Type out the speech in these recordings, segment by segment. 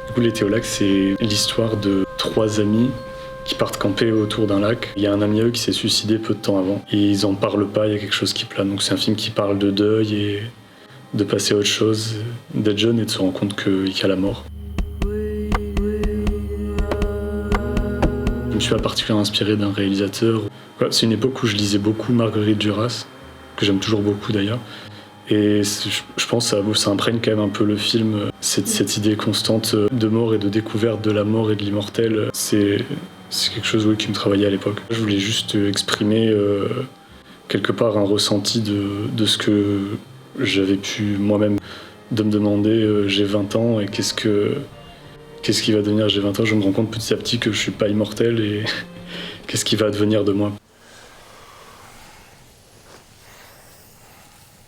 Du coup, l'été au lac, c'est l'histoire de 3 amis qui partent camper autour d'un lac. Il y a un ami à eux qui s'est suicidé peu de temps avant et ils en parlent pas, il y a quelque chose qui plane. Donc c'est un film qui parle de deuil et de passer à autre chose, d'être jeune et de se rendre compte qu'il y a la mort. Je me suis particulièrement inspiré d'un réalisateur. C'est une époque où je lisais beaucoup Marguerite Duras, que j'aime toujours beaucoup d'ailleurs. Et je pense que ça imprègne quand même un peu le film, cette idée constante de mort et de découverte de la mort et de l'immortel. C'est quelque chose qui me travaillait à l'époque. Je voulais juste exprimer quelque part un ressenti de ce que j'avais pu moi-même, de me demander j'ai 20 ans et qu'est-ce qui va devenir j'ai 20 ans. Je me rends compte petit à petit que je suis pas immortel et qu'est-ce qui va advenir de moi.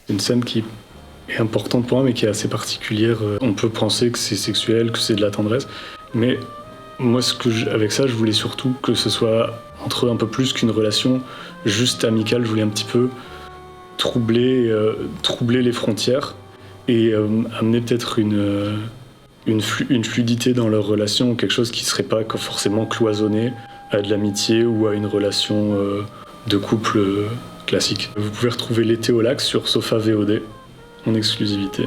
Une scène qui est importante pour moi mais qui est assez particulière. On peut penser que c'est sexuel, que c'est de la tendresse, mais moi avec ça je voulais surtout que ce soit entre eux un peu plus qu'une relation juste amicale. Je voulais un petit peu troubler les frontières et amener peut-être une fluidité dans leur relation, quelque chose qui serait pas forcément cloisonné à de l'amitié ou à une relation de couple classique. Vous pouvez retrouver l'été au lac sur Sofa VOD en exclusivité.